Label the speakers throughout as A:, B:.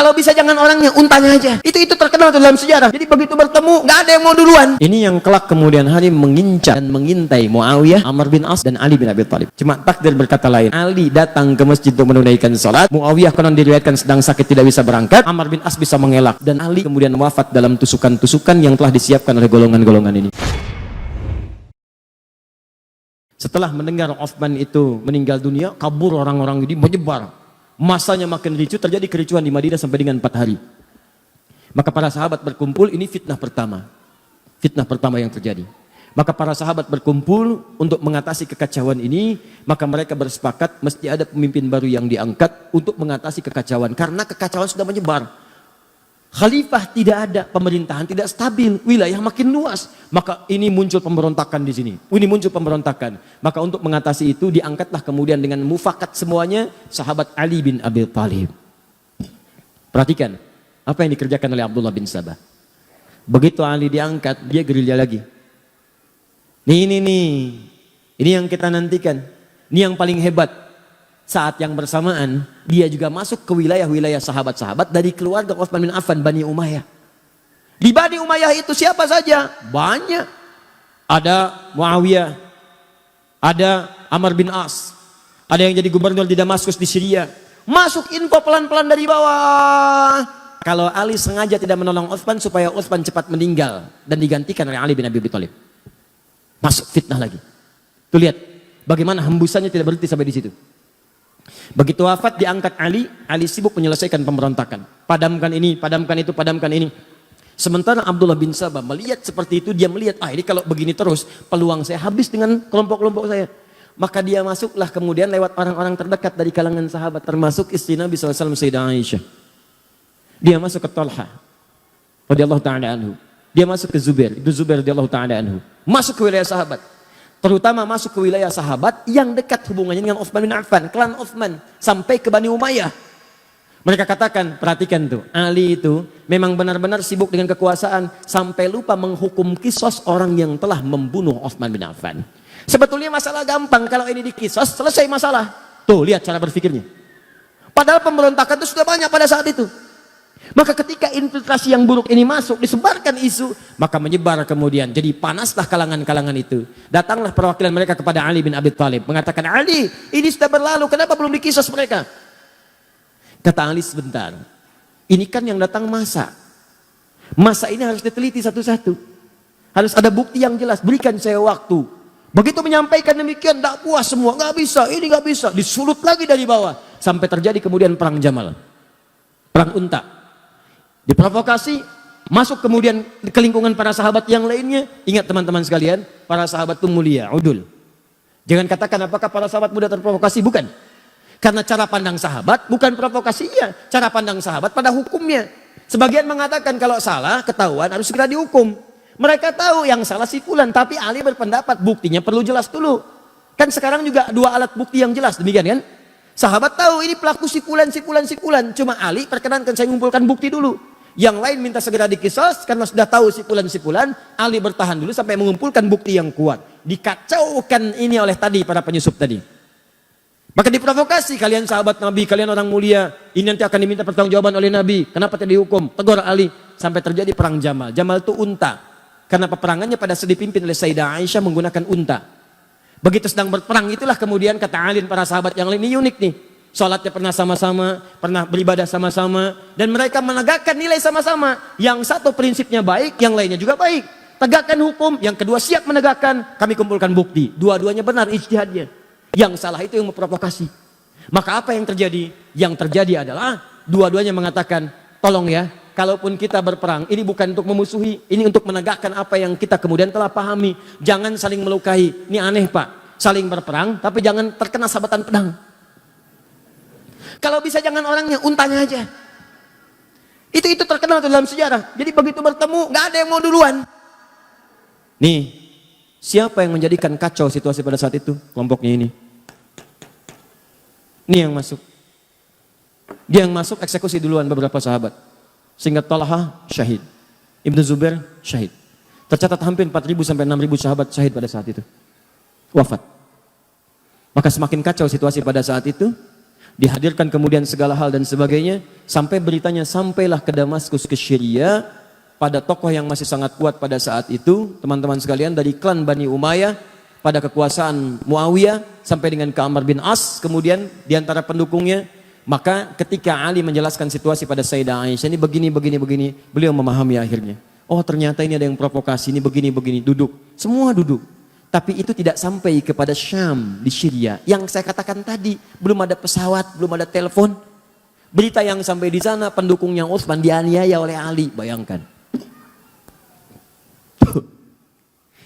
A: Kalau bisa jangan orangnya, untanya aja. Itu terkenal dalam sejarah. Jadi begitu bertemu, nggak ada yang mau duluan. Ini yang kelak kemudian hari mengincar dan mengintai Muawiyah, Amr bin As, dan Ali bin Abi Thalib. Cuma takdir berkata lain. Ali datang ke masjid untuk menunaikan salat. Muawiyah konon diriwayatkan sedang sakit tidak bisa berangkat. Amr bin As bisa mengelak. Dan Ali kemudian wafat dalam tusukan-tusukan yang telah disiapkan oleh golongan-golongan ini. Setelah mendengar Utsman itu meninggal dunia, kabur orang-orang ini, menyebar. Masanya makin ricuh, terjadi kericuhan di Madinah sampai dengan 4 hari. Maka para sahabat berkumpul, ini fitnah pertama. Fitnah pertama yang terjadi. Maka para sahabat berkumpul untuk mengatasi kekacauan ini, maka mereka bersepakat mesti ada pemimpin baru yang diangkat untuk mengatasi kekacauan. Karena kekacauan sudah menyebar. Khalifah tidak ada, pemerintahan tidak stabil, wilayah makin luas. Maka ini muncul pemberontakan di sini. Ini muncul pemberontakan. Maka untuk mengatasi itu diangkatlah kemudian dengan mufakat semuanya sahabat Ali bin Abi Thalib. Perhatikan apa yang dikerjakan oleh Abdullah bin Sabah. Begitu Ali diangkat, dia gerilya lagi. Ini yang kita nantikan. Ini yang paling hebat. Saat yang bersamaan, dia juga masuk ke wilayah-wilayah sahabat-sahabat dari keluarga Utsman bin Affan, Bani Umayyah. Di Bani Umayyah itu siapa saja? Banyak. Ada Muawiyah, ada Amr bin As, ada yang jadi gubernur di Damaskus di Syria. Masuk info pelan-pelan dari bawah. Kalau Ali sengaja tidak menolong Utsman supaya Utsman cepat meninggal dan digantikan oleh Ali bin Abi Thalib. Masuk fitnah lagi. Tuh lihat bagaimana hembusannya tidak berhenti sampai di situ. Begitu wafat diangkat Ali sibuk menyelesaikan pemberontakan. Padamkan ini, padamkan itu, padamkan ini. Sementara Abdullah bin Sabah melihat seperti itu, dia melihat, ini kalau begini terus, peluang saya habis dengan kelompok-kelompok saya. Maka dia masuklah kemudian lewat orang-orang terdekat dari kalangan sahabat, termasuk istri Nabi SAW, Sayyidah Aisyah. Dia masuk ke Talha radhiyallahu ta'ala anhu. Dia masuk ke Zubair, itu Zubair radhiyallahu ta'ala anhu. Masuk ke wilayah sahabat. Terutama masuk ke wilayah sahabat yang dekat hubungannya dengan Utsman bin Affan, klan Utsman, sampai ke Bani Umayyah. Mereka katakan, perhatikan tuh, Ali itu memang benar-benar sibuk dengan kekuasaan sampai lupa menghukum kisos orang yang telah membunuh Utsman bin Affan. Sebetulnya masalah gampang, kalau ini dikisos selesai masalah. Tuh lihat cara berpikirnya. Padahal pemberontakan itu sudah banyak pada saat itu. Maka ketika infiltrasi yang buruk ini masuk, disebarkan isu, maka menyebar kemudian. Jadi panaslah kalangan-kalangan itu. Datanglah perwakilan mereka kepada Ali bin Abi Thalib, mengatakan, Ali, ini sudah berlalu, kenapa belum dikisos mereka? Kata Ali, sebentar. Ini kan yang datang masa. Masa ini harus diteliti satu-satu. Harus ada bukti yang jelas, berikan saya waktu. Begitu menyampaikan demikian, tak puas semua, nggak bisa, ini nggak bisa. Disulut lagi dari bawah. Sampai terjadi kemudian perang Jamal. Perang Unta. Diprovokasi, masuk kemudian ke lingkungan para sahabat yang lainnya. Ingat teman-teman sekalian, para sahabat itu mulia, udul. Jangan katakan apakah para sahabat mudah terprovokasi, bukan. Karena cara pandang sahabat bukan provokasi, iya. Cara pandang sahabat pada hukumnya. Sebagian mengatakan kalau salah, ketahuan harus segera dihukum. Mereka tahu yang salah si fulan, tapi Ali berpendapat buktinya perlu jelas dulu. Kan sekarang juga 2 alat bukti yang jelas, demikian kan? Sahabat tahu ini pelaku si fulan. Cuma Ali perkenankan saya mengumpulkan bukti dulu. Yang lain minta segera dikisos karena sudah tahu si fulan. Ali bertahan dulu sampai mengumpulkan bukti yang kuat. Dikacaukan ini oleh tadi para penyusup tadi. Maka diprovokasi, kalian sahabat Nabi, kalian orang mulia, ini nanti akan diminta pertanggungjawaban oleh Nabi. Kenapa tidak dihukum? Tegur Ali sampai terjadi perang Jamal. Jamal itu unta. Karena peperangannya pada saat dipimpin oleh Sayyidah Aisyah menggunakan unta. Begitu sedang berperang itulah kemudian kata Ali para sahabat yang lain, ini unik nih. Sholatnya pernah sama-sama, pernah beribadah sama-sama, dan mereka menegakkan nilai sama-sama. Yang satu prinsipnya baik, yang lainnya juga baik. Tegakkan hukum, yang kedua siap menegakkan, kami kumpulkan bukti. Dua-duanya benar ijtihadnya. Yang salah itu yang memprovokasi. Maka apa yang terjadi? Yang terjadi adalah dua-duanya mengatakan, tolong ya, kalaupun kita berperang, ini bukan untuk memusuhi, ini untuk menegakkan apa yang kita kemudian telah pahami. Jangan saling melukai. Ini aneh Pak, saling berperang, tapi jangan terkena sabatan pedang. Kalau bisa jangan orangnya, untanya aja. Itu terkenal dalam sejarah. Jadi begitu bertemu, nggak ada yang mau duluan. Nih, siapa yang menjadikan kacau situasi pada saat itu? Kelompoknya ini. Ini yang masuk. Dia yang masuk eksekusi duluan beberapa sahabat. Sehingga Talha syahid. Ibnu Zubair syahid. Tercatat hampir 4.000 sampai 6.000 sahabat syahid pada saat itu. Wafat. Maka semakin kacau situasi pada saat itu. dihadirkan kemudian segala hal dan sebagainya, sampai beritanya sampailah ke Damaskus, ke Syria, pada tokoh yang masih sangat kuat pada saat itu, teman-teman sekalian, dari klan Bani Umayyah, pada kekuasaan Muawiyah, sampai dengan ke Amr bin As, kemudian diantara pendukungnya. Maka ketika Ali menjelaskan situasi pada Sayyidah Aisyah, ini begini, beliau memahami akhirnya. Oh ternyata ini ada yang provokasi, ini begini, duduk. Semua duduk. Tapi itu tidak sampai kepada Syam di Syria. Yang saya katakan tadi, belum ada pesawat, belum ada telepon. Berita yang sampai di sana, pendukungnya Utsman dianiaya oleh Ali, bayangkan.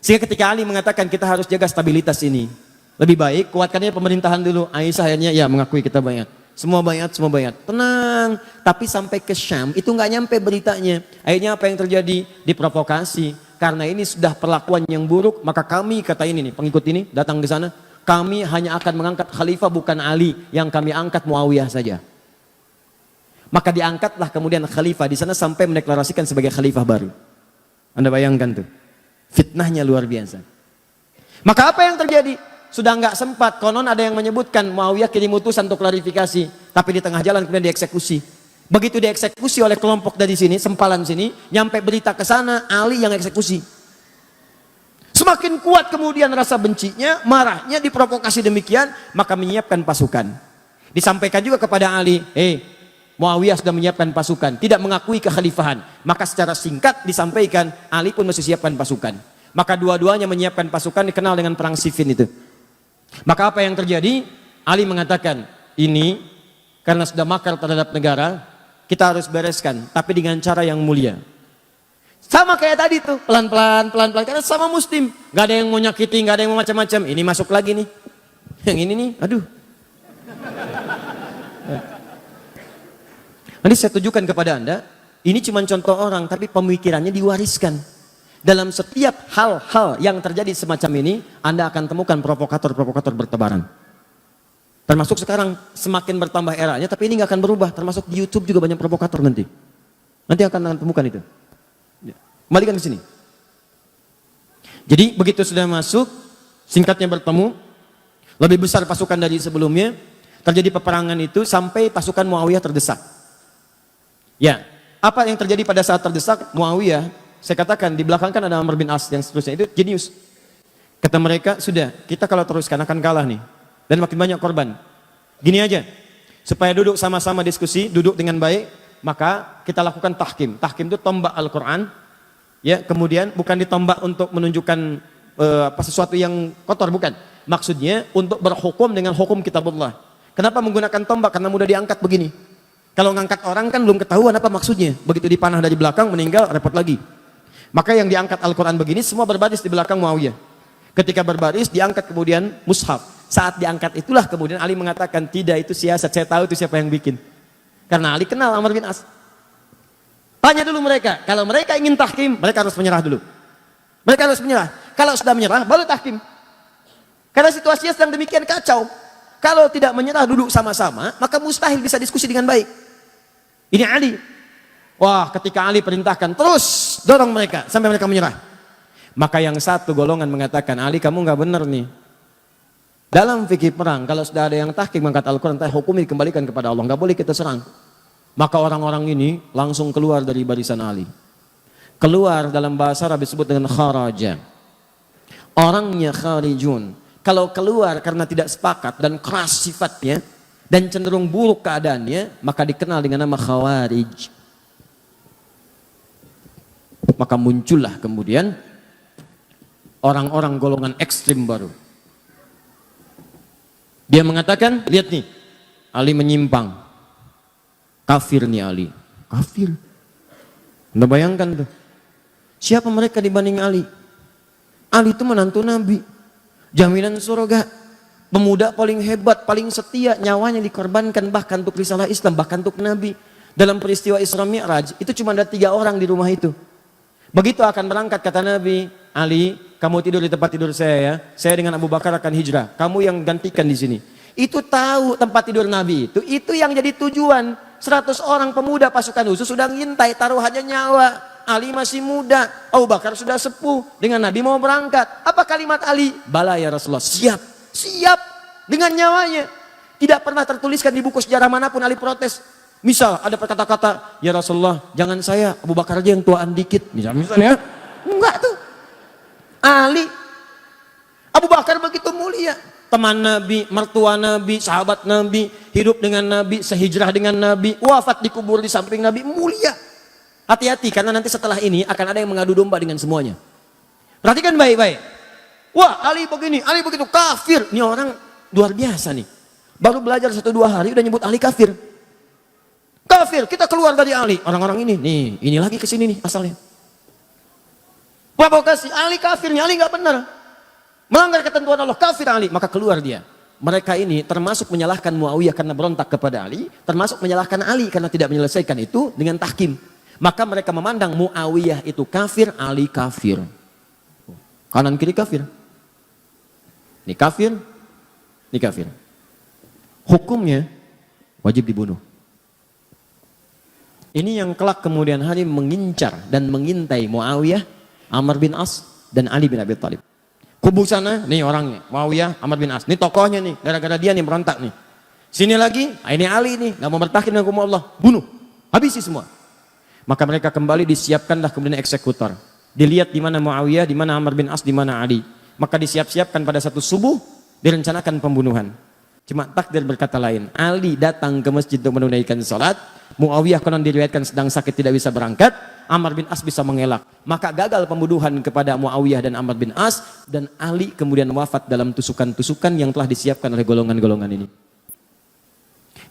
A: Sehingga ketika Ali mengatakan kita harus jaga stabilitas ini, lebih baik kuatkannya pemerintahan dulu. Aisyah akhirnya ya mengakui kita bayat. Semua bayat. Tenang. Tapi sampai ke Syam itu nggak nyampe beritanya. Akhirnya apa yang terjadi? Diprovokasi. Karena ini sudah perlakuan yang buruk, maka kami, kata ini nih, pengikut ini datang ke sana, kami hanya akan mengangkat khalifah bukan Ali, yang kami angkat Muawiyah saja. Maka diangkatlah kemudian khalifah di sana sampai mendeklarasikan sebagai khalifah baru. Anda bayangkan tuh, fitnahnya luar biasa. Maka apa yang terjadi? Sudah nggak sempat, konon ada yang menyebutkan Muawiyah kirim utusan untuk klarifikasi, tapi di tengah jalan kemudian dieksekusi. Begitu dieksekusi oleh kelompok dari sini, sempalan sini, nyampe berita ke sana, Ali yang eksekusi. Semakin kuat kemudian rasa bencinya, marahnya, diprovokasi demikian, maka menyiapkan pasukan. Disampaikan juga kepada Ali, Muawiyah sudah menyiapkan pasukan, tidak mengakui kekhalifahan. Maka secara singkat disampaikan, Ali pun mesti siapkan pasukan. Maka dua-duanya menyiapkan pasukan, dikenal dengan perang Siffin itu. Maka apa yang terjadi? Ali mengatakan, ini karena sudah makar terhadap negara, kita harus bereskan, tapi dengan cara yang mulia. Sama kayak tadi tuh, pelan-pelan, karena sama muslim. Gak ada yang mau nyakiti, gak ada yang mau macam-macam. Ini masuk lagi nih. Yang ini nih, aduh. Nanti saya tunjukkan kepada Anda, ini cuma contoh orang, tapi pemikirannya diwariskan. Dalam setiap hal-hal yang terjadi semacam ini, Anda akan temukan provokator-provokator bertebaran. Termasuk sekarang semakin bertambah eranya, tapi ini nggak akan berubah. Termasuk di YouTube juga banyak provokator nanti. Nanti akan temukan itu. Kembalikan ke sini. Jadi begitu sudah masuk, singkatnya bertemu, lebih besar pasukan dari sebelumnya, terjadi peperangan itu sampai pasukan Muawiyah terdesak. Ya, apa yang terjadi pada saat terdesak Muawiyah? Saya katakan di belakang kan ada Amr bin As yang seterusnya, itu jenius. Kata mereka, sudah kita kalau teruskan akan kalah nih. Dan makin banyak korban. Gini aja, supaya duduk sama-sama diskusi, duduk dengan baik, maka kita lakukan tahkim. Tahkim itu tombak Al-Quran, ya, kemudian bukan ditombak untuk menunjukkan sesuatu yang kotor, bukan. Maksudnya untuk berhukum dengan hukum kitabullah. Kenapa menggunakan tombak? Karena mudah diangkat begini. Kalau ngangkat orang kan belum ketahuan apa maksudnya. Begitu dipanah dari belakang, meninggal, repot lagi. Maka yang diangkat Al-Quran begini, semua berbaris di belakang Muawiyah. Ketika berbaris, diangkat kemudian mushaf. Saat diangkat itulah kemudian Ali mengatakan, tidak, itu siasat, saya tahu itu siapa yang bikin. Karena Ali kenal Amr bin As. Tanya dulu mereka, kalau mereka ingin tahkim, mereka harus menyerah dulu. Mereka harus menyerah. Kalau sudah menyerah, baru tahkim. Karena situasinya sedang demikian kacau. Kalau tidak menyerah, duduk sama-sama, maka mustahil bisa diskusi dengan baik. Ini Ali. Wah, ketika Ali perintahkan, terus dorong mereka sampai mereka menyerah. Maka yang satu golongan mengatakan, Ali kamu nggak benar nih. Dalam fikih perang, kalau sudah ada yang tahkim mengangkat Al-Quran, hukumi dikembalikan kepada Allah, nggak boleh kita serang. Maka orang-orang ini langsung keluar dari barisan Ali. Keluar dalam bahasa Arab disebut dengan kharaja. Orangnya kharijun. Kalau keluar karena tidak sepakat dan keras sifatnya dan cenderung buruk keadaannya, maka dikenal dengan nama khawarij. Maka muncullah kemudian orang-orang golongan ekstrim baru. Dia mengatakan, lihat nih, Ali menyimpang. Kafir nih Ali. Kafir. Anda bayangkan tuh. Siapa mereka dibanding Ali? Ali itu menantu Nabi. Jaminan surga. Pemuda paling hebat, paling setia. Nyawanya dikorbankan bahkan untuk risalah Islam, bahkan untuk Nabi. Dalam peristiwa Isra Mi'raj, itu cuma ada 3 orang di rumah itu. Begitu akan berangkat, kata Nabi, Ali, kamu tidur di tempat tidur saya ya. Saya dengan Abu Bakar akan hijrah. Kamu yang gantikan di sini. Itu tahu tempat tidur Nabi itu. Itu yang jadi tujuan. 100 orang pemuda pasukan khusus sudah ngintai, taruhannya nyawa. Ali masih muda, Abu Bakar sudah sepuh. Dengan Nabi mau berangkat. Apa kalimat Ali? Bala ya Rasulullah. Siap, siap dengan nyawanya. Tidak pernah tertuliskan di buku sejarah manapun Ali protes. Misal ada kata-kata, ya Rasulullah, jangan saya, Abu Bakar aja yang tuaan dikit. Misalnya, enggak tuh. Ali, Abu Bakar begitu mulia. Teman Nabi, mertua Nabi, sahabat Nabi, hidup dengan Nabi, sehijrah dengan Nabi, wafat dikubur di samping Nabi, mulia. Hati-hati, karena nanti setelah ini akan ada yang mengadu domba dengan semuanya. Perhatikan baik-baik. Wah, Ali begini, Ali begitu, kafir. Ini orang luar biasa nih. Baru belajar 1-2 hari udah nyebut Ali kafir. Kafir, kita keluar dari Ali. Orang-orang ini lagi kesini nih asalnya. Provokasi, Ali kafirnya, Ali nggak benar. Melanggar ketentuan Allah, kafir Ali. Maka keluar dia. Mereka ini termasuk menyalahkan Muawiyah karena berontak kepada Ali. Termasuk menyalahkan Ali karena tidak menyelesaikan itu dengan tahkim. Maka mereka memandang Muawiyah itu kafir, Ali kafir. Kanan kiri kafir. Ini kafir, ini kafir. Hukumnya wajib dibunuh. Ini yang kelak kemudian hari mengincar dan mengintai Muawiyah, Amr bin As, dan Ali bin Abi Thalib. Kubu sana, nih orangnya, Muawiyah, Amr bin As. Ini tokohnya nih, gara-gara dia nih berontak nih. Sini lagi, ini Ali nih, gak mau bertahan dengan hukum Allah. Bunuh, habisi semua. Maka mereka kembali disiapkanlah kemudian eksekutor. Dilihat di mana Muawiyah, di mana Amr bin As, di mana Ali. Maka disiap-siapkan pada satu subuh, direncanakan pembunuhan. Cuma takdir berkata lain. Ali datang ke masjid untuk menunaikan salat. Muawiyah konon diriwayatkan sedang sakit tidak bisa berangkat. Amr bin As bisa mengelak. Maka gagal pembunuhan kepada Muawiyah dan Amr bin As. Dan Ali kemudian wafat dalam tusukan-tusukan yang telah disiapkan oleh golongan-golongan ini.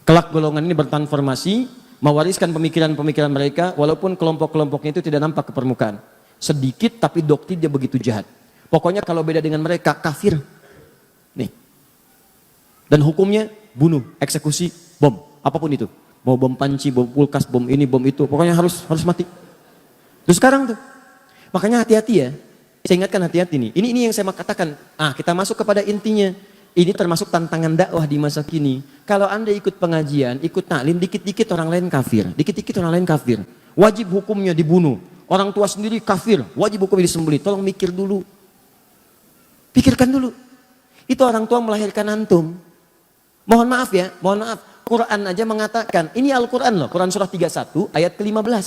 A: Kelak golongan ini bertransformasi, mewariskan pemikiran-pemikiran mereka, walaupun kelompok-kelompoknya itu tidak nampak ke permukaan. Sedikit tapi doktrin dia begitu jahat. Pokoknya kalau beda dengan mereka, kafir. Nih. Dan hukumnya bunuh, eksekusi, bom, apapun itu. Mau bom panci, bom kulkas, bom ini, bom itu. Pokoknya harus mati. Terus sekarang tuh. Makanya hati-hati ya. Saya ingatkan hati-hati nih. Ini yang saya katakan. Kita masuk kepada intinya. Ini termasuk tantangan dakwah di masa kini. Kalau Anda ikut pengajian, ikut taklim, dikit-dikit orang lain kafir. Dikit-dikit orang lain kafir. Wajib hukumnya dibunuh. Orang tua sendiri kafir. Wajib hukumnya disembelih. Tolong mikir dulu. Pikirkan dulu. Itu orang tua melahirkan antum. Mohon maaf ya, mohon maaf. Quran aja mengatakan, ini Al-Quran loh, Quran surah 31 ayat ke-15.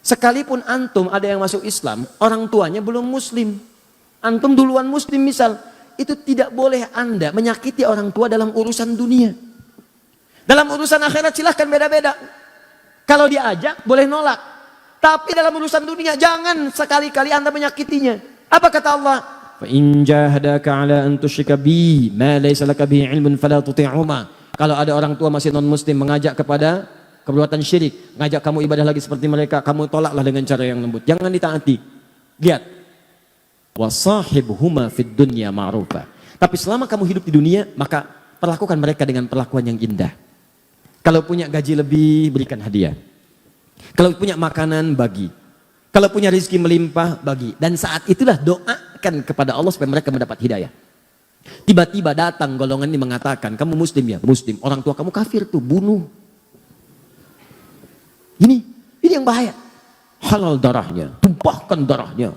A: Sekalipun antum ada yang masuk Islam, orang tuanya belum muslim. Antum duluan muslim misal, itu tidak boleh Anda menyakiti orang tua dalam urusan dunia. Dalam urusan akhirat silahkan beda-beda. Kalau diajak boleh nolak. Tapi dalam urusan dunia jangan sekali-kali Anda menyakitinya. Apa kata Allah? فَإِنْ جَاهَدَاكَ عَلَىٰ أَنْ تُشْرِكَ بِي مَا لَيْسَ لَكَ بِهِ عِلْمٌ فَلَا تُطِعْهُمَا. Kalau ada orang tua masih non-muslim mengajak kepada perbuatan syirik, ngajak kamu ibadah lagi seperti mereka, kamu tolaklah dengan cara yang lembut. Jangan ditaati. Lihat. وَصَاحِبْهُمَا فِي الدُّنْيَا مَعْرُوفًا. Tapi selama kamu hidup di dunia, maka perlakukan mereka dengan perlakuan yang indah. Kalau punya gaji lebih, berikan hadiah. Kalau punya makanan, bagi. Kalau punya rezeki melimpah, bagi. Dan saat itulah doakan kepada Allah supaya mereka mendapat hidayah. Tiba-tiba datang golongan ini mengatakan, kamu muslim ya? Muslim. Orang tua kamu kafir tuh, bunuh. Ini yang bahaya. Halal darahnya, tumpahkan darahnya.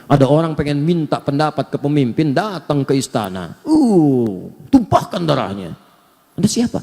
A: Ada orang pengen minta pendapat ke pemimpin, datang ke istana. Tumpahkan darahnya. Anda siapa?